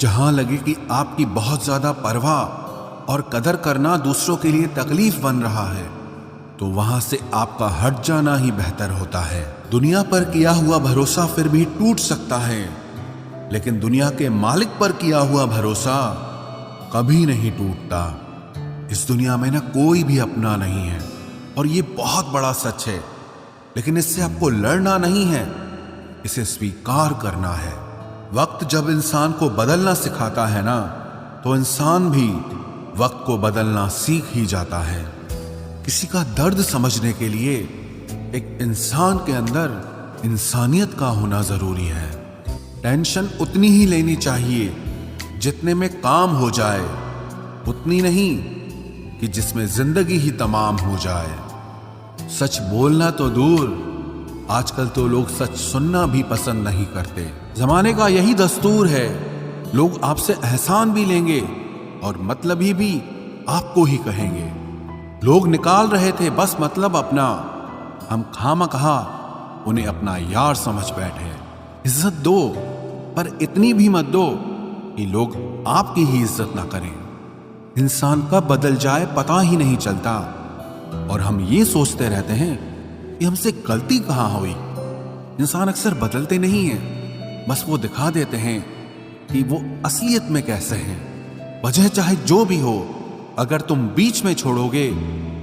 जहां लगे कि आपकी बहुत ज्यादा परवाह और कदर करना दूसरों के लिए तकलीफ बन रहा है, तो वहां से आपका हट जाना ही बेहतर होता है। दुनिया पर किया हुआ भरोसा फिर भी टूट सकता है, लेकिन दुनिया के मालिक पर किया हुआ भरोसा कभी नहीं टूटता। इस दुनिया में ना कोई भी अपना नहीं है, और ये बहुत बड़ा सच है। लेकिन इससे आपको लड़ना नहीं है, इसे स्वीकार करना है। वक्त जब इंसान को बदलना सिखाता है ना, तो इंसान भी वक्त को बदलना सीख ही जाता है। किसी का दर्द समझने के लिए एक इंसान के अंदर इंसानियत का होना जरूरी है। टेंशन उतनी ही लेनी चाहिए जितने में काम हो जाए, उतनी नहीं कि जिसमें जिंदगी ही तमाम हो जाए। सच बोलना तो दूर, आजकल तो लोग सच सुनना भी पसंद नहीं करते। जमाने का यही दस्तूर है, लोग आपसे एहसान भी लेंगे और मतलबी भी आपको ही कहेंगे। लोग निकाल रहे थे बस मतलब अपना, हम खामखा उन्हें अपना यार समझ बैठे। इज्जत दो, पर इतनी भी मत दो कि लोग आपकी ही इज्जत ना करें। इंसान कब बदल जाए पता ही नहीं चलता, और हम ये सोचते रहते हैं कि हमसे गलती कहां हुई। इंसान अक्सर बदलते नहीं हैं, बस वो दिखा देते हैं कि वो असलियत में कैसे हैं। वजह चाहे जो भी हो, अगर तुम बीच में छोड़ोगे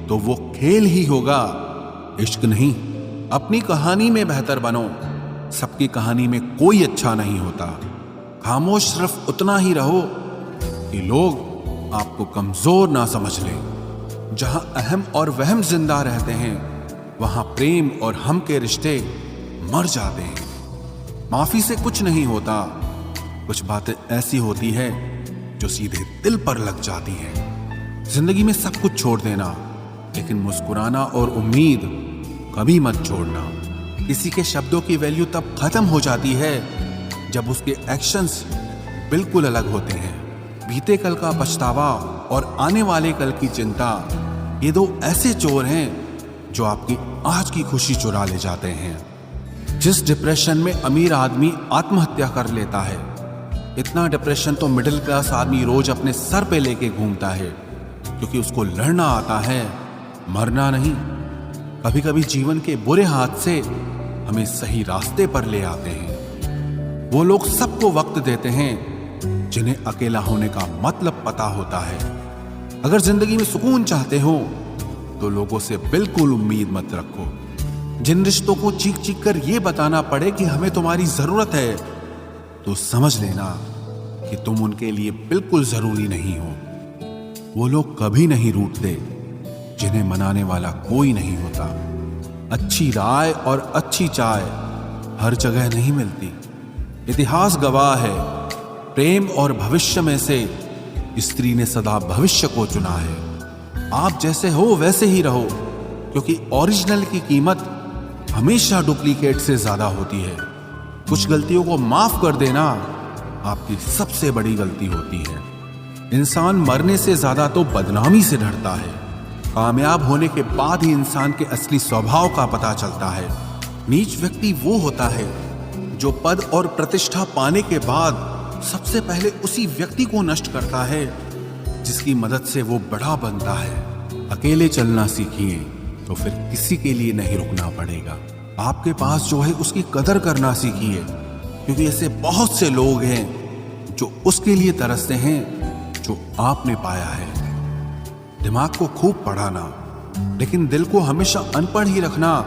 तो वो खेल ही होगा, इश्क नहीं। अपनी कहानी में बेहतर बनो, सबकी कहानी में कोई अच्छा नहीं होता। खामोश सिर्फ उतना ही रहो कि लोग आपको कमजोर ना समझ लें। जहां अहम और वहम जिंदा रहते हैं, वहां प्रेम और हम के रिश्ते मर जाते हैं। माफी से कुछ नहीं होता, कुछ बातें ऐसी होती है जो सीधे दिल पर लग जाती हैं। जिंदगी में सब कुछ छोड़ देना, लेकिन मुस्कुराना और उम्मीद कभी मत छोड़ना। किसी के शब्दों की वैल्यू तब खत्म हो जाती है जब उसके एक्शंस बिल्कुल अलग होते हैं। बीते कल का पछतावा और आने वाले कल की चिंता, ये दो ऐसे चोर हैं जो आपकी आज की खुशी चुरा ले जाते हैं। जिस डिप्रेशन में अमीर आदमी आत्महत्या कर लेता है, इतना डिप्रेशन तो मिडिल क्लास आदमी रोज अपने सर पे लेके घूमता है, क्योंकि उसको लड़ना आता है, मरना नहीं। कभी कभी जीवन के बुरे हाथ से हमें सही रास्ते पर ले आते हैं। वो लोग सबको वक्त देते हैं जिन्हें अकेला होने का मतलब पता होता है। अगर जिंदगी में सुकून चाहते हो तो लोगों से बिल्कुल उम्मीद मत रखो। जिन रिश्तों को चीख चीख कर यह बताना पड़े कि हमें तुम्हारी जरूरत है, तो समझ लेना कि तुम उनके लिए बिल्कुल जरूरी नहीं हो। वो लोग कभी नहीं रूठते जिन्हें मनाने वाला कोई नहीं होता। अच्छी राय और अच्छी चाय हर जगह नहीं मिलती। इतिहास गवाह है, प्रेम और भविष्य में से स्त्री ने सदा भविष्य को चुना है। आप जैसे हो वैसे ही रहो, क्योंकि ओरिजिनल की कीमत हमेशा डुप्लीकेट से ज्यादा होती है। कुछ गलतियों को माफ कर देना आपकी सबसे बड़ी गलती होती है। इंसान मरने से ज्यादा तो बदनामी से डरता है। कामयाब होने के बाद ही इंसान के असली स्वभाव का पता चलता है। नीच व्यक्ति वो होता है जो पद और प्रतिष्ठा पाने के बाद सबसे पहले उसी व्यक्ति को नष्ट करता है जिसकी मदद से वो बड़ा बनता है। अकेले चलना सीखिए तो फिर किसी के लिए नहीं रुकना पड़ेगा। आपके पास जो है उसकी कदर करना सीखिए, क्योंकि ऐसे बहुत से लोग हैं जो उसके लिए तरसते हैं जो आपने पाया है। दिमाग को खूब पढ़ाना, लेकिन दिल को हमेशा अनपढ़ ही रखना,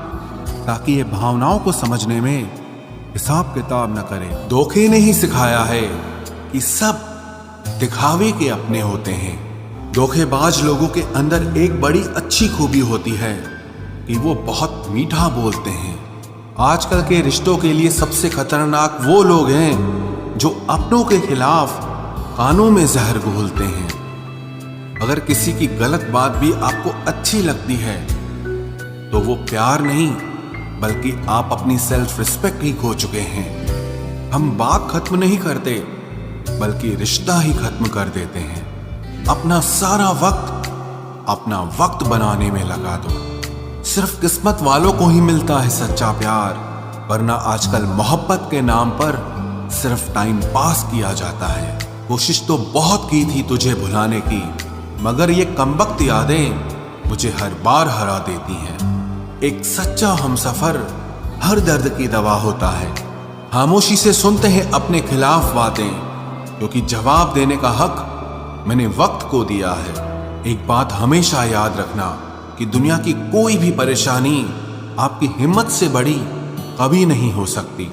ताकि ये भावनाओं को समझने में हिसाब किताब न करे। धोखे ने ही सिखाया है कि सब दिखावे के अपने होते हैं। धोखेबाज लोगों के अंदर एक बड़ी अच्छी खूबी होती है कि वो बहुत मीठा बोलते हैं। आजकल के रिश्तों के लिए सबसे खतरनाक वो लोग हैं जो अपनों के खिलाफ कानों में जहर घोलते हैं। अगर किसी की गलत बात भी आपको अच्छी लगती है तो वो प्यार नहीं, बल्कि आप अपनी सेल्फ रिस्पेक्ट ही खो चुके हैं। हम बात खत्म नहीं करते, बल्कि रिश्ता ही खत्म कर देते हैं। अपना सारा अपना वक्त बनाने में लगा दो। सिर्फ किस्मत वालों को ही मिलता है सच्चा प्यार, वरना आजकल मोहब्बत के नाम पर सिर्फ टाइम पास किया जाता है। कोशिश तो बहुत की थी तुझे भुलाने की, मगर ये कमबख्त यादें मुझे हर बार हरा देती हैं। एक सच्चा हमसफर हर दर्द की दवा होता है। खामोशी से सुनते हैं अपने खिलाफ बातें, क्योंकि जवाब देने का हक मैंने वक्त को दिया है। एक बात हमेशा याद रखना कि दुनिया की कोई भी परेशानी आपकी हिम्मत से बड़ी कभी नहीं हो सकती।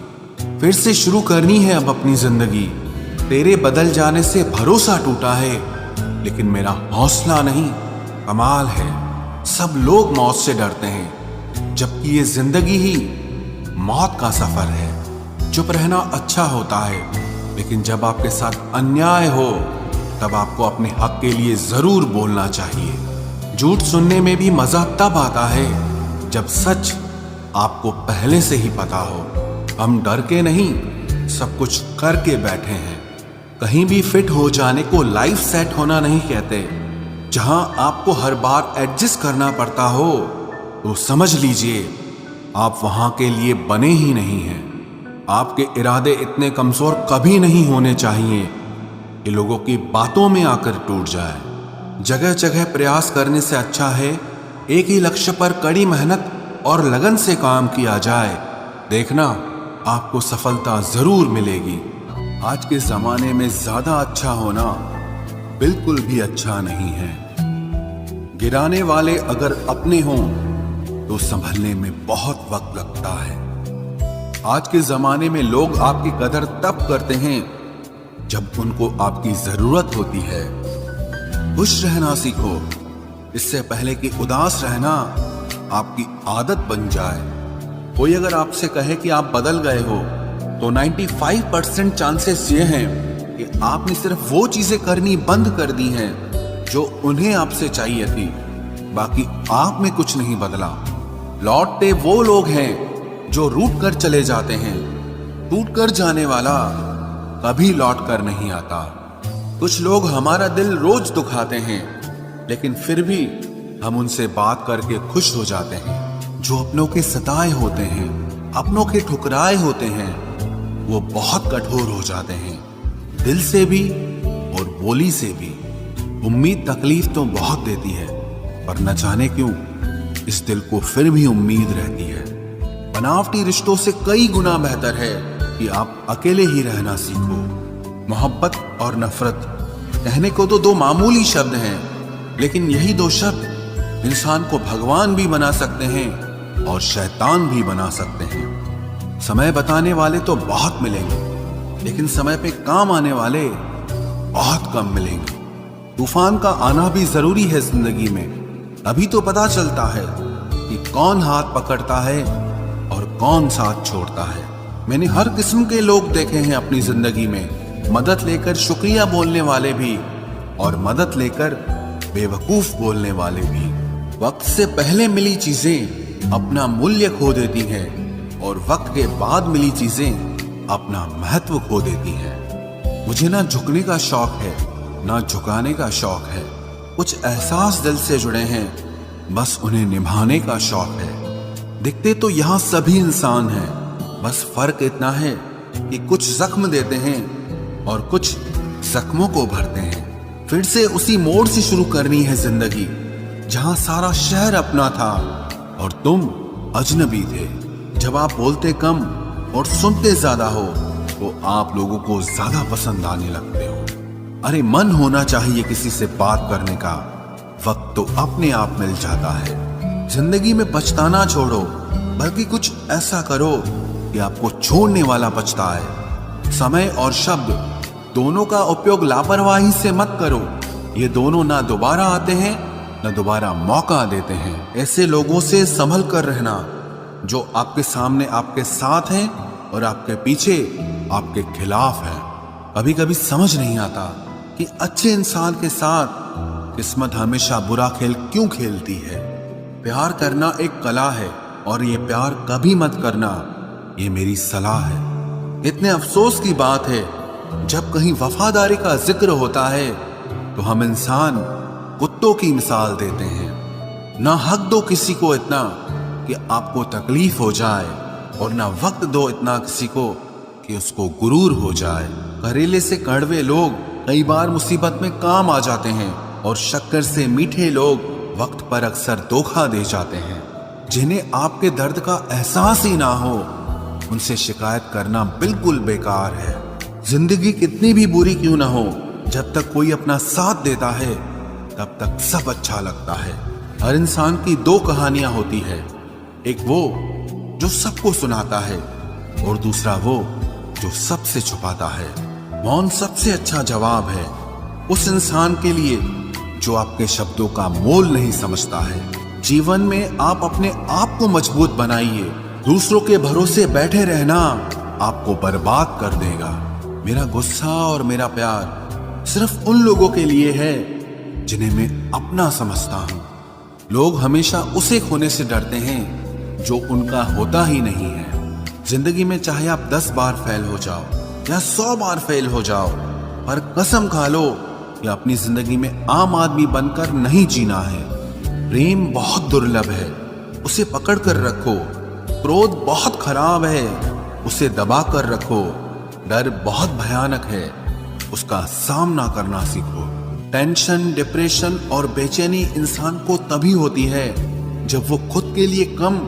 फिर से शुरू करनी है अब अपनी जिंदगी। तेरे बदल जाने से भरोसा टूटा है, लेकिन मेरा हौसला नहीं, कमाल है। सब लोग मौत से डरते हैं, जबकि ये जिंदगी ही मौत का सफर है। चुप रहना अच्छा होता है, लेकिन जब आपके साथ अन्याय हो तब आपको अपने हक के लिए जरूर बोलना चाहिए। झूठ सुनने में भी मजा तब आता है जब सच आपको पहले से ही पता हो। हम डर के नहीं, सब कुछ करके बैठे हैं। कहीं भी फिट हो जाने को लाइफ सेट होना नहीं कहते। जहां आपको हर बार एडजस्ट करना पड़ता हो तो समझ लीजिए आप वहां के लिए बने ही नहीं हैं। आपके इरादे इतने कमजोर कभी नहीं होने चाहिए कि लोगों की बातों में आकर टूट जाए। जगह जगह प्रयास करने से अच्छा है एक ही लक्ष्य पर कड़ी मेहनत और लगन से काम किया जाए। देखना आपको सफलता जरूर मिलेगी। आज के जमाने में ज्यादा अच्छा होना बिल्कुल भी अच्छा नहीं है। गिराने वाले अगर अपने हों तो संभलने में बहुत वक्त लगता है। आज के जमाने में लोग आपकी कदर तब करते हैं जब उनको आपकी जरूरत होती है। खुश रहना सीखो, इससे पहले कि उदास रहना आपकी आदत बन जाए। कोई अगर आपसे कहे कि आप बदल गए हो तो 95% चांसेस ये हैं कि आपने सिर्फ वो चीजें करनी बंद कर दी हैं जो उन्हें आपसे चाहिए थी। बाकी आप में कुछ नहीं बदला। लौटते वो लोग हैं जो रूठ कर चले जाते हैं। टूट कर जाने वाला कभी लौट कर नहीं आता। कुछ लोग हमारा दिल रोज दुखाते हैं, लेकिन फिर भी हम उनसे बात करके खुश हो जाते हैं। जो अपनों के सताए होते हैं, अपनों के ठुकराए होते हैं, वो बहुत कठोर हो जाते हैं, दिल से भी और बोली से भी। उम्मीद तकलीफ तो बहुत देती है, पर न जाने क्यों इस दिल को फिर भी उम्मीद रहती है। बनावटी रिश्तों से कई गुना बेहतर है कि आप अकेले ही रहना सीखो। मोहब्बत और नफरत कहने को तो दो मामूली शब्द हैं, लेकिन यही दो शब्द इंसान को भगवान भी बना सकते हैं और शैतान भी बना सकते हैं। समय बताने वाले तो बहुत मिलेंगे, लेकिन समय पे काम आने वाले बहुत कम मिलेंगे। तूफान का आना भी जरूरी है जिंदगी में, अभी तो पता चलता है कि कौन हाथ पकड़ता है और कौन साथ छोड़ता है। मैंने हर किस्म के लोग देखे हैं अपनी जिंदगी में, मदद लेकर शुक्रिया बोलने वाले भी और मदद लेकर बेवकूफ बोलने वाले भी। वक्त से पहले मिली चीजें अपना मूल्य खो देती हैं और वक्त के बाद मिली चीजें अपना महत्व खो देती हैं। मुझे ना झुकने का शौक है, ना झुकाने का शौक है। कुछ एहसास दिल से जुड़े हैं, बस उन्हें निभाने का शौक है। दिखते तो यहाँ सभी इंसान हैं, बस फर्क इतना है कि कुछ जख्म देते हैं और कुछ जख्मों को भरते हैं। फिर से उसी मोड़ से शुरू करनी है जिंदगी, जहां सारा शहर अपना था और तुम अजनबी थे। जब आप बोलते कम और सुनते ज्यादा हो तो आप लोगों को ज्यादा पसंद आने लगते हो। अरे मन होना चाहिए किसी से बात करने का, वक्त तो अपने आप मिल जाता है। जिंदगी में पछताना छोड़ो, बल्कि कुछ ऐसा करो कि आपको छोड़ने वाला पछताए। समय और शब्द दोनों का उपयोग लापरवाही से मत करो। ये दोनों ना दोबारा आते हैं ना दोबारा मौका देते हैं। ऐसे लोगों से संभल कर रहना जो आपके सामने आपके साथ हैं और आपके पीछे आपके खिलाफ हैं। कभी कभी समझ नहीं आता कि अच्छे इंसान के साथ किस्मत हमेशा बुरा खेल क्यों खेलती है। प्यार करना एक कला है और ये प्यार कभी मत करना, ये मेरी सलाह है। इतने अफसोस की बात है, जब कहीं वफादारी का जिक्र होता है तो हम इंसान कुत्तों की मिसाल देते हैं। ना हक दो किसी को इतना कि आपको तकलीफ हो जाए, और ना वक्त दो इतना किसी को कि उसको गुरूर हो जाए। करेले से कड़वे लोग कई बार मुसीबत में काम आ जाते हैं और शक्कर से मीठे लोग वक्त पर अक्सर धोखा दे जाते हैं। जिन्हें आपके दर्द का एहसास ही ना हो, उनसे शिकायत करना बिल्कुल बेकार है। जिंदगी कितनी भी बुरी क्यों ना हो, जब तक कोई अपना साथ देता है तब तक सब अच्छा लगता है। हर इंसान की दो कहानियां होती है, एक वो जो सबको सुनाता है और दूसरा वो जो सबसे छुपाता है। मौन सबसे अच्छा जवाब है उस इंसान के लिए जो आपके शब्दों का मोल नहीं समझता है। जीवन में आप अपने आप को मजबूत बनाइए। दूसरों के भरोसे बैठे रहना आपको बर्बाद कर देगा। मेरा गुस्सा और मेरा प्यार सिर्फ उन लोगों के लिए है जिन्हें मैं अपना समझता हूं। लोग हमेशा उसे खोने से डरते हैं जो उनका होता ही नहीं है। जिंदगी में चाहे आप 10 बार फेल हो जाओ या 100 बार फेल हो जाओ, पर कसम खा लो कि अपनी जिंदगी में आम आदमी बनकर नहीं जीना है। प्रेम बहुत दुर्लभ है, उसे पकड़ कर रखो। क्रोध बहुत खराब है, उसे दबा कर रखो। डर बहुत भयानक है, उसका सामना करना सीखो। टेंशन, डिप्रेशन और बेचैनी इंसान को तभी होती है जब वो खुद के लिए कम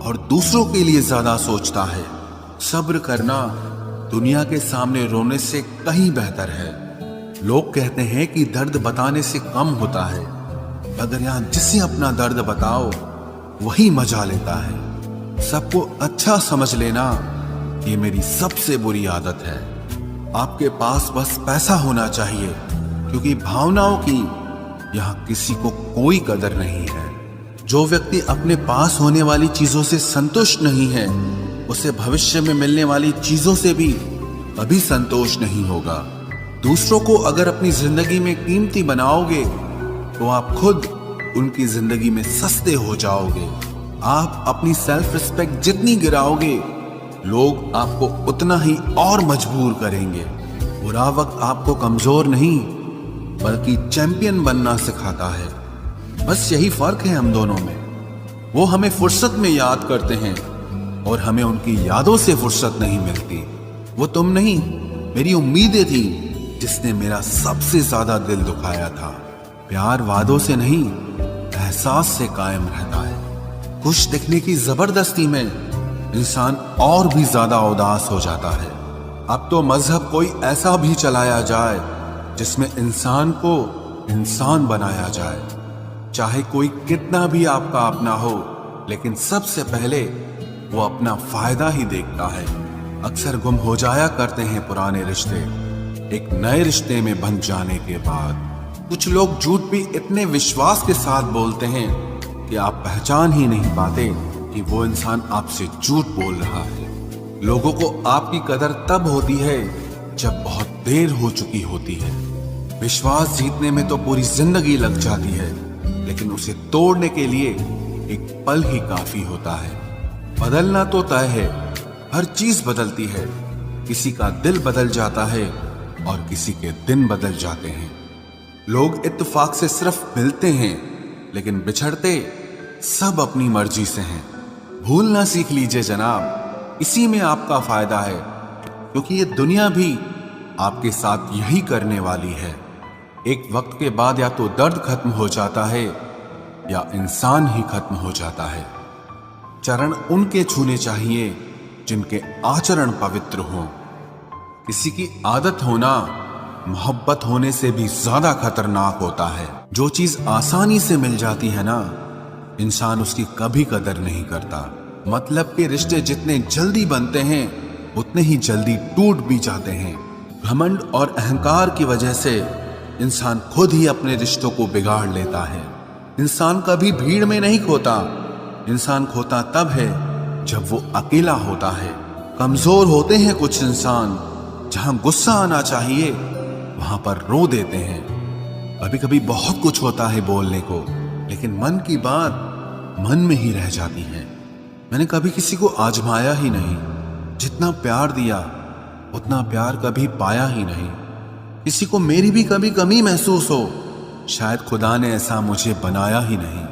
और दूसरों के लिए ज्यादा सोचता है। सब्र करना दुनिया के सामने रोने से कहीं बेहतर है। लोग कहते हैं कि दर्द बताने से कम होता है, अगर यहां जिसे अपना दर्द बताओ वही मजा लेता है। सबको अच्छा समझ लेना ये मेरी सबसे बुरी आदत है। आपके पास बस पैसा होना चाहिए, क्योंकि भावनाओं की यहां किसी को कोई कदर नहीं है। जो व्यक्ति अपने पास होने वाली चीजों से संतुष्ट नहीं है, उसे भविष्य में मिलने वाली चीजों से भी कभी संतोष नहीं होगा। दूसरों को अगर अपनी जिंदगी में कीमती बनाओगे तो आप खुद उनकी जिंदगी में सस्ते हो जाओगे। आप अपनी सेल्फ रिस्पेक्ट जितनी गिराओगे, लोग आपको उतना ही और मजबूर करेंगे। बुरा वक्त आपको कमजोर नहीं बल्कि चैंपियन बनना सिखाता है। बस यही फर्क है हम दोनों में। वो हमें फुर्सत में याद करते हैं और हमें उनकी यादों से फुर्सत नहीं मिलती। वो तुम नहीं, मेरी उम्मीदें थी जिसने मेरा सबसे ज्यादा दिल दुखाया था। प्यार वादों से नहीं, एहसास से कायम रहता है। खुश दिखने की जबरदस्ती में इंसान और भी ज्यादा उदास हो जाता है। अब तो मजहब कोई ऐसा भी चलाया जाए जिसमें इंसान को इंसान बनाया जाए। चाहे कोई कितना भी आपका अपना हो, लेकिन सबसे पहले वो अपना फायदा ही देखता है। अक्सर गुम हो जाया करते हैं पुराने रिश्ते एक नए रिश्ते में बन जाने के बाद। कुछ लोग झूठ भी इतने विश्वास के साथ बोलते हैं कि आप पहचान ही नहीं पाते कि वो इंसान आपसे झूठ बोल रहा है। लोगों को आपकी कदर तब होती है जब बहुत देर हो चुकी होती है। विश्वास जीतने में तो पूरी जिंदगी लग जाती है, लेकिन उसे तोड़ने के लिए एक पल ही काफी होता है। बदलना तो तय है, हर चीज बदलती है। किसी का दिल बदल जाता है और किसी के दिन बदल जाते हैं। लोग इत्तेफाक से सिर्फ मिलते हैं, लेकिन बिछड़ते सब अपनी मर्जी से हैं। भूलना सीख लीजिए जनाब, इसी में आपका फायदा है, क्योंकि ये दुनिया भी आपके साथ यही करने वाली है। एक वक्त के बाद या तो दर्द खत्म हो जाता है या इंसान ही खत्म हो जाता है। चरण उनके छूने चाहिए जिनके आचरण पवित्र हों। किसी की आदत होना मोहब्बत होने से भी ज्यादा खतरनाक होता है। जो चीज आसानी से मिल जाती है ना, इंसान उसकी कभी कदर नहीं करता। मतलब के रिश्ते जितने जल्दी बनते हैं उतने ही जल्दी टूट भी जाते हैं। घमंड और अहंकार की वजह से इंसान खुद ही अपने रिश्तों को बिगाड़ लेता है। इंसान कभी भीड़ में नहीं खोता, इंसान खोता तब है जब वो अकेला होता है। कमजोर होते हैं कुछ इंसान, जहां गुस्सा आना चाहिए वहां पर रो देते हैं। कभी कभी बहुत कुछ होता है बोलने को, लेकिन मन की बात मन में ही रह जाती है। मैंने कभी किसी को आजमाया ही नहीं। जितना प्यार दिया उतना प्यार कभी पाया ही नहीं। किसी को मेरी भी कभी कमी महसूस हो, शायद खुदा ने ऐसा मुझे बनाया ही नहीं।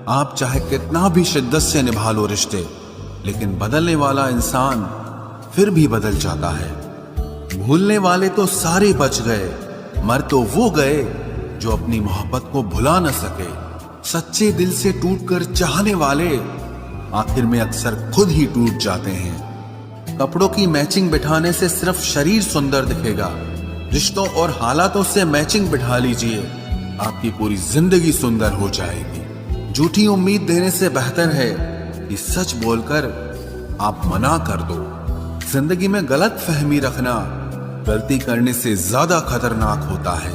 आप चाहे कितना भी शिद्दत से निभा लो रिश्ते, लेकिन बदलने वाला इंसान फिर भी बदल जाता है। भूलने वाले तो सारे बच गए, मर तो वो गए जो अपनी मोहब्बत को भुला न सके। सच्चे दिल से टूटकर चाहने वाले आखिर में अक्सर खुद ही टूट जाते हैं। कपड़ों की मैचिंग बिठाने से सिर्फ शरीर सुंदर दिखेगा, रिश्तों और हालातों से मैचिंग बिठा लीजिए, आपकी पूरी जिंदगी सुंदर हो जाएगी। झूठी उम्मीद देने से बेहतर है कि सच बोलकर आप मना कर दो। जिंदगी में गलत फहमी रखना गलती करने से ज्यादा खतरनाक होता है।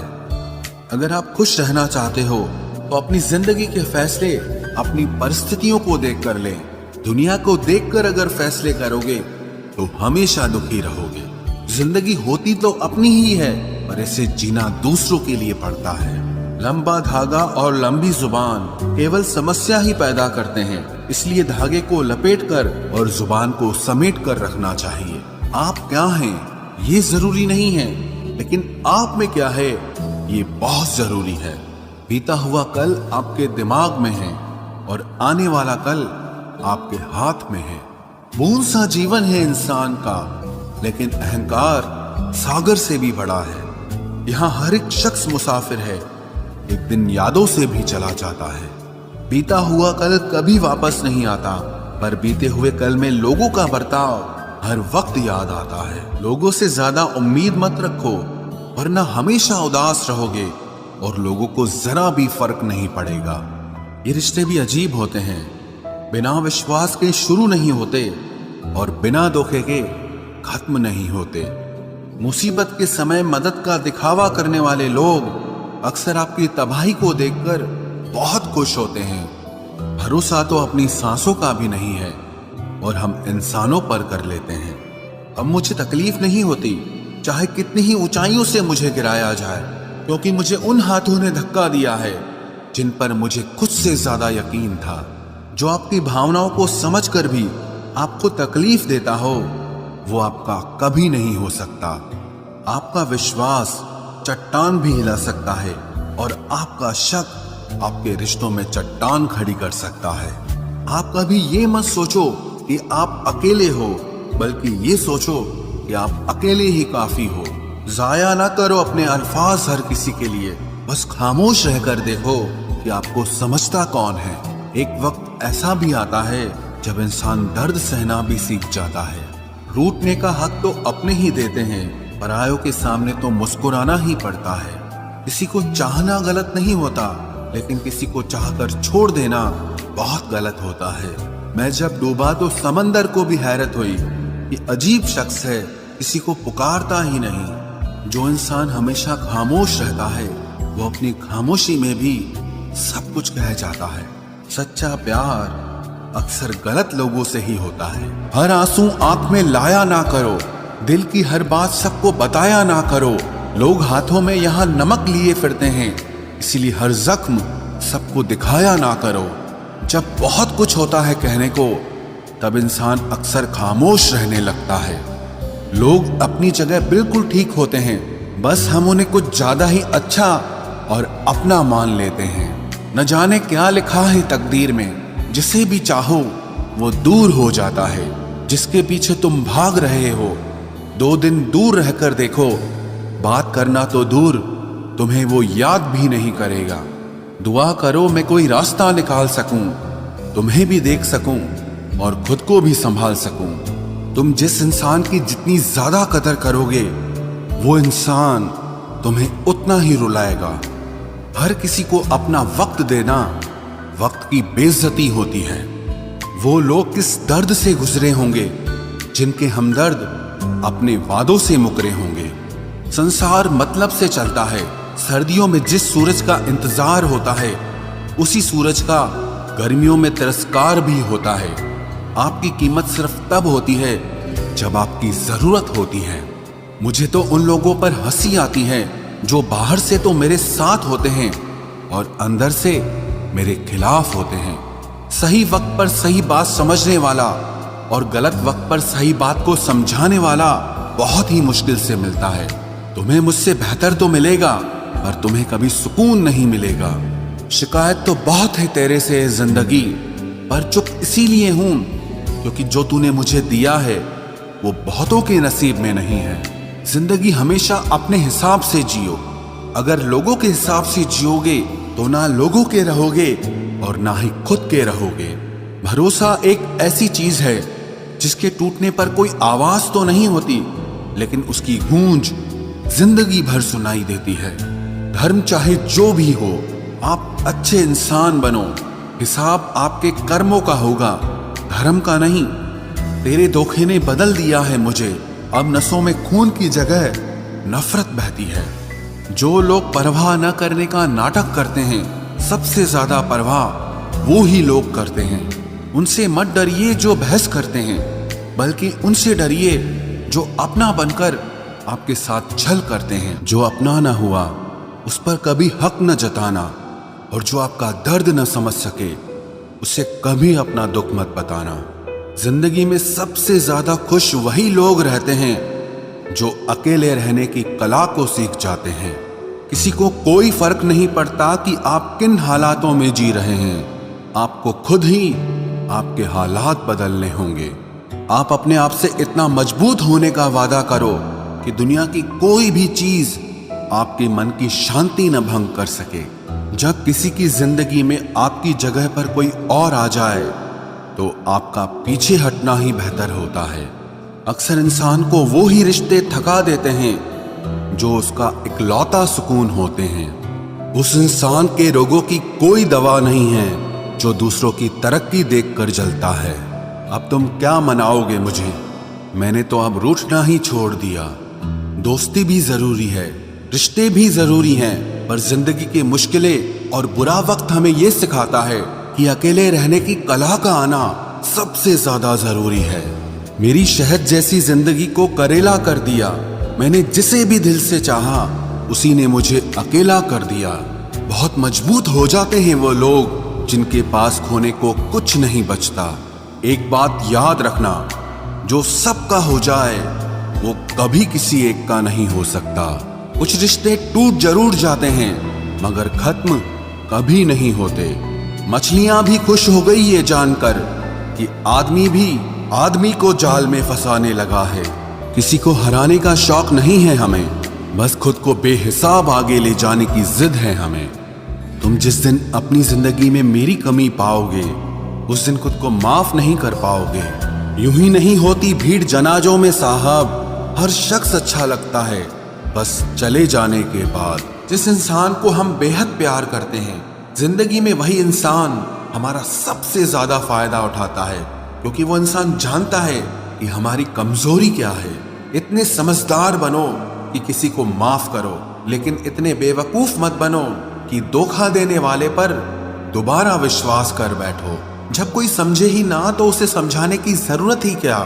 अगर आप खुश रहना चाहते हो तो अपनी जिंदगी के फैसले अपनी परिस्थितियों को देखकर लें। दुनिया को देखकर अगर फैसले करोगे तो हमेशा दुखी रहोगे। जिंदगी होती तो अपनी ही है, पर इसे जीना दूसरों के लिए पड़ता है। लंबा धागा और लंबी जुबान केवल समस्या ही पैदा करते हैं, इसलिए धागे को लपेटकर और जुबान को समेट कर रखना चाहिए। आप क्या हैं ये जरूरी नहीं है, लेकिन आप में क्या है ये बहुत जरूरी है। बीता हुआ कल आपके दिमाग में है और आने वाला कल आपके हाथ में है। बूंद सा जीवन है इंसान का, लेकिन अहंकार सागर से भी बड़ा है। यहाँ हर एक शख्स मुसाफिर है, एक दिन यादों से भी चला जाता है। बीता हुआ कल कभी वापस नहीं आता, पर बीते हुए कल में लोगों का बर्ताव हर वक्त याद आता है। लोगों से ज्यादा उम्मीद मत रखो, वरना हमेशा उदास रहोगे और लोगों को जरा भी फर्क नहीं पड़ेगा। ये रिश्ते भी अजीब होते हैं, बिना विश्वास के शुरू नहीं होते और बिना धोखे के खत्म नहीं होते। मुसीबत के समय मदद का दिखावा करने वाले लोग अक्सर आपकी तबाही को देखकर बहुत खुश होते हैं। भरोसा तो अपनी सांसों का भी नहीं है और हम इंसानों पर कर लेते हैं। अब मुझे तकलीफ नहीं होती चाहे कितनी ही ऊंचाइयों से मुझे गिराया जाए, क्योंकि मुझे उन हाथों ने धक्का दिया है जिन पर मुझे खुद से ज्यादा यकीन था। जो आपकी भावनाओं को समझकर भी आपको तकलीफ देता हो, वो आपका कभी नहीं हो सकता। आपका विश्वास चट्टान भी हिला सकता है और आपका शक आपके रिश्तों में चट्टान खड़ी कर सकता है। आप कभी ये मत सोचो कि आप अकेले हो, बल्कि ये सोचो कि आप अकेले ही काफी हो। जाया ना करो अपने अल्फाज हर किसी के लिए, बस खामोश रहकर देखो कि आपको समझता कौन है। एक वक्त ऐसा भी आता है जब इंसान दर्द सहना भी सीख जाता है। रूठने का हक तो अपने ही देते हैं, परायों के सामने तो मुस्कुराना ही पड़ता है। किसी को चाहना गलत नहीं होता, लेकिन किसी को चाहकर छोड़ देना बहुत गलत होता है। मैं जब डूबा तो समंदर को भी हैरत हुई, ये अजीब शख्स है, किसी को पुकारता ही नहीं। जो इंसान हमेशा खामोश रहता है, वो अपनी खामोशी में भी सब कुछ कह जाता है। सच्चा प्यार अक्सर गलत लोगों से ही होता है। हर आंसू आंख में लाया ना करो, दिल की हर बात सबको बताया ना करो। लोग हाथों में यहाँ नमक लिए फिरते हैं, इसीलिए हर जख्म सबको दिखाया ना करो। जब बहुत कुछ होता है कहने को, तब इंसान अक्सर खामोश रहने लगता है। लोग अपनी जगह बिल्कुल ठीक होते हैं, बस हम उन्हें कुछ ज्यादा ही अच्छा और अपना मान लेते हैं। न जाने क्या लिखा है तकदीर में, जिसे भी चाहो वो दूर हो जाता है। जिसके पीछे तुम भाग रहे हो, 2 दिन दूर रहकर देखो, बात करना तो दूर, तुम्हें वो याद भी नहीं करेगा। दुआ करो मैं कोई रास्ता निकाल सकूं, तुम्हें भी देख सकूं और खुद को भी संभाल सकूं। तुम जिस इंसान की जितनी ज्यादा कदर करोगे, वो इंसान तुम्हें उतना ही रुलाएगा। हर किसी को अपना वक्त देना वक्त की बेइज्जती होती है। वो लोग किस दर्द से गुजरे होंगे जिनके हमदर्द अपने वादों से मुकरे होंगे। संसार मतलब से चलता है। सर्दियों में जिस सूरज का इंतजार होता है, उसी सूरज का गर्मियों में तिरस्कार भी होता है। आपकी कीमत सिर्फ तब होती है जब आपकी जरूरत होती है। मुझे तो उन लोगों पर हंसी आती है जो बाहर से तो मेरे साथ होते हैं और अंदर से मेरे खिलाफ होते हैं। सही वक्त पर सही बात समझने वाला और गलत वक्त पर सही बात को समझाने वाला बहुत ही मुश्किल से मिलता है। तुम्हें मुझसे बेहतर तो मिलेगा, पर तुम्हें कभी सुकून नहीं मिलेगा। शिकायत तो बहुत है तेरे से जिंदगी, पर चुप इसीलिए हूं क्योंकि जो तूने मुझे दिया है वो बहुतों के नसीब में नहीं है। जिंदगी हमेशा अपने हिसाब से जियो, अगर लोगों के हिसाब से जियोगे तो ना लोगों के रहोगे और ना ही खुद के रहोगे। भरोसा एक ऐसी चीज है जिसके टूटने पर कोई आवाज तो नहीं होती, लेकिन उसकी गूंज जिंदगी भर सुनाई देती है। धर्म चाहे जो भी हो, आप अच्छे इंसान बनो। हिसाब आपके कर्मों का होगा, धर्म का नहीं। तेरे धोखे ने बदल दिया है मुझे, अब नसों में खून की जगह नफरत बहती है। जो लोग परवाह न करने का नाटक करते हैं, सबसे ज्यादा परवाह वो ही लोग करते हैं। उनसे मत डरिए जो बहस करते हैं, बल्कि उनसे डरिए जो अपना बनकर आपके साथ छल करते हैं। जो अपना ना हुआ उस पर कभी हक न जताना, और जो आपका दर्द न समझ सके उसे कभी अपना दुख मत बताना। जिंदगी में सबसे ज्यादा खुश वही लोग रहते हैं जो अकेले रहने की कला को सीख जाते हैं। किसी को कोई फर्क नहीं पड़ता कि आप किन हालातों में जी रहे हैं, आपको खुद ही आपके हालात बदलने होंगे। आप अपने आप से इतना मजबूत होने का वादा करो कि दुनिया की कोई भी चीज आपके मन की शांति न भंग कर सके। जब किसी की जिंदगी में आपकी जगह पर कोई और आ जाए तो आपका पीछे हटना ही बेहतर होता है। अक्सर इंसान को वो ही रिश्ते थका देते हैं जो उसका इकलौता सुकून होते हैं। उस इंसान के रोगों की कोई दवा नहीं है जो दूसरों की तरक्की देखकर जलता है। अब तुम क्या मनाओगे मुझे? मैंने तो अब रूठना ही छोड़ दिया। दोस्ती भी जरूरी है, रिश्ते भी जरूरी हैं, पर जिंदगी की मुश्किलें और बुरा वक्त हमें ये सिखाता है कि अकेले रहने की कला का आना सबसे ज्यादा जरूरी है। मेरी शहद जैसी जिंदगी को करेला कर दिया। मैंने जिसे भी दिल से चाहा उसी ने मुझे अकेला कर दिया। बहुत मजबूत हो जाते हैं वो लोग जिनके पास खोने को कुछ नहीं बचता। एक बात याद रखना, जो सबका हो जाए वो कभी किसी एक का नहीं हो सकता। कुछ रिश्ते टूट जरूर जाते हैं मगर खत्म कभी नहीं होते। मछलियां भी खुश हो गई ये जानकर कि आदमी भी आदमी को जाल में फंसाने लगा है। किसी को हराने का शौक नहीं है हमें, बस खुद को बेहिसाब आगे ले जाने की जिद है हमें। तुम जिस दिन अपनी जिंदगी में मेरी कमी पाओगे उस दिन खुद को माफ नहीं कर पाओगे। यूं ही नहीं होती भीड़ जनाजों में साहब, हर शख्स अच्छा लगता है बस चले जाने के बाद। जिस इंसान को हम बेहद प्यार करते हैं, जिंदगी में वही इंसान हमारा सबसे ज्यादा फायदा उठाता है, क्योंकि वो इंसान जानता है कि हमारी कमजोरी क्या है। इतने समझदार बनो कि किसी को माफ करो, लेकिन इतने बेवकूफ मत बनो कि धोखा देने वाले पर दोबारा विश्वास कर बैठो। जब कोई समझे ही ना तो उसे समझाने की जरूरत ही क्या?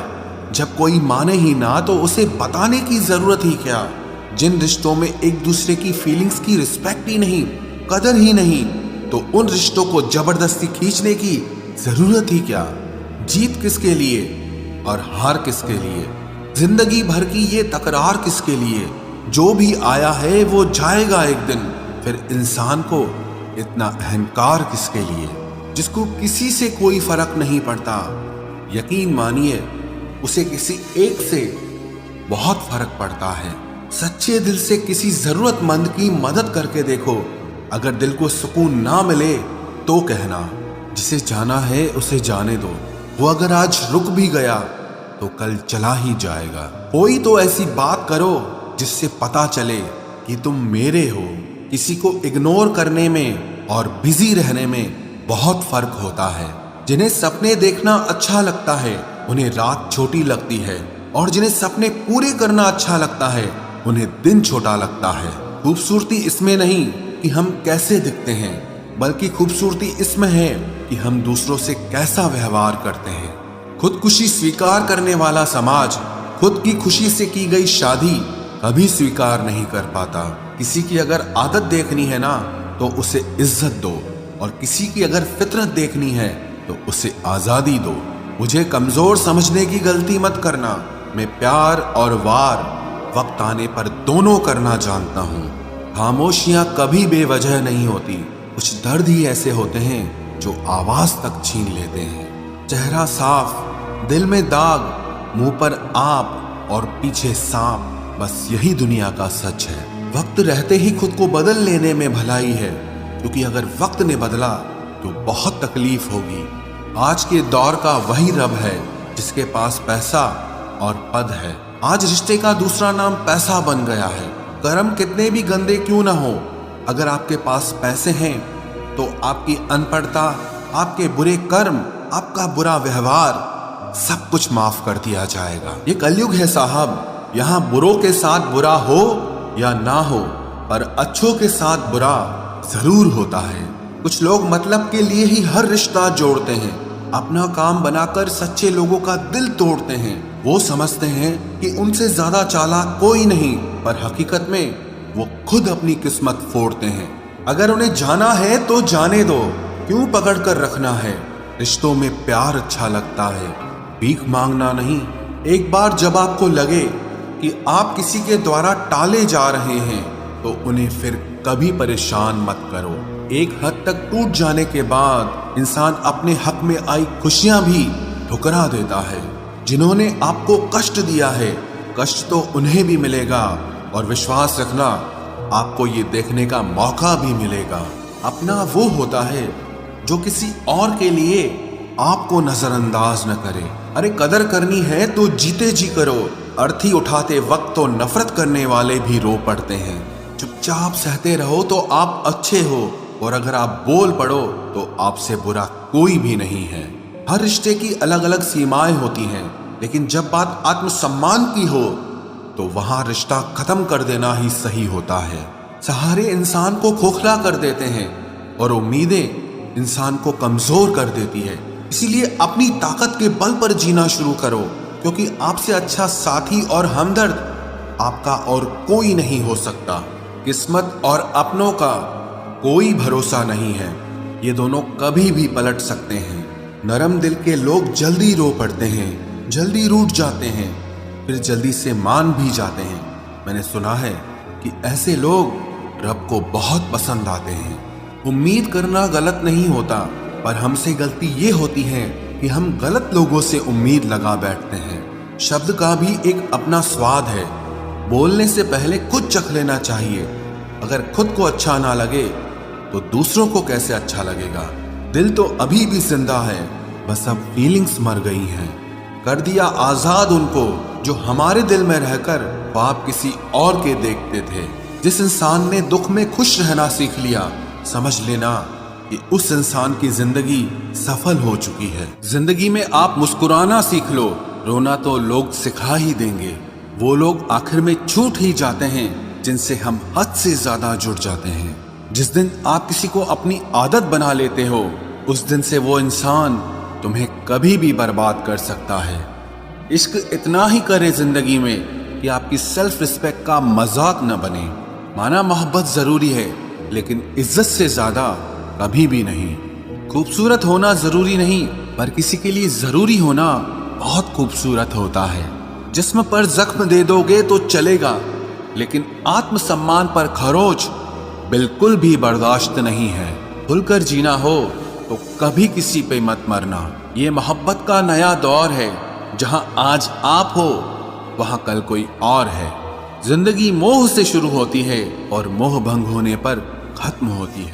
जब कोई माने ही ना तो उसे बताने की जरूरत ही क्या? जिन रिश्तों में एक दूसरे की फीलिंग्स की रिस्पेक्ट ही नहीं, कदर ही नहीं, तो उन रिश्तों को जबरदस्ती खींचने की जरूरत ही क्या? जीत किसके लिए और हार किसके लिए? जिंदगी भर की ये तकरार किसके लिए? जो भी आया है वो जाएगा एक दिन। फिर इंसान को इतना अहंकार किसके लिए, जिसको किसी से कोई फर्क नहीं पड़ता? यकीन मानिए उसे किसी एक से बहुत फर्क पड़ता है। सच्चे दिल से किसी जरूरतमंद की मदद करके देखो। अगर दिल को सुकून ना मिले तो कहना, जिसे जाना है उसे जाने दो। वो अगर आज रुक भी गया तो कल चला ही जाएगा। कोई तो ऐसी बात करो जिससे पता चले कि तुम मेरे हो। किसी को इग्नोर करने में और बिजी रहने में बहुत फर्क होता है। जिन्हें सपने देखना अच्छा लगता है उन्हें रात छोटी लगती है, और जिन्हें सपने पूरे करना अच्छा लगता है उन्हें दिन छोटा लगता है। खूबसूरती इसमें नहीं कि हम कैसे दिखते हैं, बल्कि खूबसूरती इसमें है कि हम दूसरों से कैसा व्यवहार करते हैं। खुदकुशी स्वीकार करने वाला समाज खुद की खुशी से की गई शादी कभी स्वीकार नहीं कर पाता। किसी की अगर आदत देखनी है ना तो उसे इज्जत दो, और किसी की अगर फितरत देखनी है तो उसे आजादी दो। मुझे कमजोर समझने की गलती मत करना। मैं प्यार और वार वक्त आने पर दोनों करना जानता हूँ। खामोशियां कभी बेवजह नहीं होती। कुछ दर्द ही ऐसे होते हैं जो आवाज तक छीन लेते हैं। चेहरा साफ, दिल में दाग, मुंह पर आप और पीछे सांप, बस यही दुनिया का सच है। वक्त रहते ही खुद को बदल लेने में भलाई है, क्योंकि अगर वक्त ने बदला तो बहुत तकलीफ होगी। आज के दौर का वही रब है जिसके पास पैसा और पद है। आज रिश्ते का दूसरा नाम पैसा बन गया है। कर्म कितने भी गंदे क्यों ना हो, अगर आपके पास पैसे हैं तो आपकी अनपढ़ता, आपके बुरे कर्म, आपका बुरा व्यवहार सब कुछ माफ कर दिया जाएगा। ये कलयुग है साहब, यहाँ बुरों के साथ बुरा हो या ना हो, पर अच्छों के साथ बुरा जरूर होता है। कुछ लोग मतलब के लिए ही हर रिश्ता जोड़ते हैं, अपना काम बनाकर सच्चे लोगों का दिल तोड़ते हैं। वो समझते हैं कि उनसे ज्यादा चालाक कोई नहीं, पर हकीकत में वो खुद अपनी किस्मत फोड़ते हैं। अगर उन्हें जाना है तो जाने दो, क्यों पकड़ कर रखना है। रिश्तों में प्यार अच्छा लगता है, भीख मांगना नहीं। एक बार जब आपको लगे कि आप किसी के द्वारा टाले जा रहे हैं तो उन्हें फिर कभी परेशान मत करो। एक हद तक टूट जाने के बाद इंसान अपने हक में आई खुशियां भी ठुकरा देता है। जिन्होंने आपको कष्ट दिया है, कष्ट तो उन्हें भी मिलेगा, और विश्वास रखना आपको ये देखने का मौका भी मिलेगा। अपना वो होता है जो किसी और के लिए आपको नजरअंदाज न करे। अरे कदर करनी है तो जीते जी करो। अर्थी उठाते वक्त तो नफरत करने वाले भी रो पड़ते हैं। चुपचाप सहते रहो तो आप अच्छे हो, और अगर आप बोल पड़ो तो आपसे बुरा कोई भी नहीं है। हर रिश्ते की अलग अलग सीमाएं होती हैं, लेकिन जब बात आत्मसम्मान की हो तो वहां रिश्ता खत्म कर देना ही सही होता है। सहारे इंसान को खोखला कर देते हैं और उम्मीदें इंसान को कमजोर कर देती है। इसीलिए अपनी ताकत के बल पर जीना शुरू करो, क्योंकि आपसे अच्छा साथी और हमदर्द आपका और कोई नहीं हो सकता। किस्मत और अपनों का कोई भरोसा नहीं है, ये दोनों कभी भी पलट सकते हैं। नरम दिल के लोग जल्दी रो पड़ते हैं, जल्दी रूठ जाते हैं, फिर जल्दी से मान भी जाते हैं। मैंने सुना है कि ऐसे लोग रब को बहुत पसंद आते हैं। उम्मीद करना गलत नहीं होता, पर हमसे गलती ये होती है कि हम गलत लोगों से उम्मीद लगा बैठते हैं। शब्द का भी एक अपना स्वाद है, बोलने से पहले खुद चख लेना चाहिए। अगर खुद को अच्छा ना लगे तो दूसरों को कैसे अच्छा लगेगा। दिल तो अभी भी जिंदा है, बस अब फीलिंग्स मर गई हैं। कर दिया आजाद उनको जो हमारे दिल में रहकर ख्वाब किसी और के देखते थे। जिस इंसान ने दुख में खुश रहना सीख लिया, समझ लेना कि उस इंसान की जिंदगी सफल हो चुकी है। जिंदगी में आप मुस्कुराना सीख लो, रोना तो लोग सिखा ही देंगे। वो लोग आखिर में छूट ही जाते हैं जिनसे हम हद से ज्यादा जुड़ जाते हैं। जिस दिन आप किसी को अपनी आदत बना लेते हो, उस दिन से वो इंसान तुम्हें कभी भी बर्बाद कर सकता है। इश्क इतना ही करे जिंदगी में कि आपकी सेल्फ रिस्पेक्ट का मजाक न बने। माना मोहब्बत जरूरी है, लेकिन इज्जत से ज्यादा कभी भी नहीं। खूबसूरत होना जरूरी नहीं, पर किसी के लिए जरूरी होना बहुत खूबसूरत होता है। जिस्म पर जख्म दे दोगे तो चलेगा, लेकिन आत्मसम्मान पर खरोच बिल्कुल भी बर्दाश्त नहीं है। खुलकर जीना हो तो कभी किसी पे मत मरना। ये मोहब्बत का नया दौर है, जहां आज आप हो वहां कल कोई और है। जिंदगी मोह से शुरू होती है और मोह भंग होने पर खत्म होती है।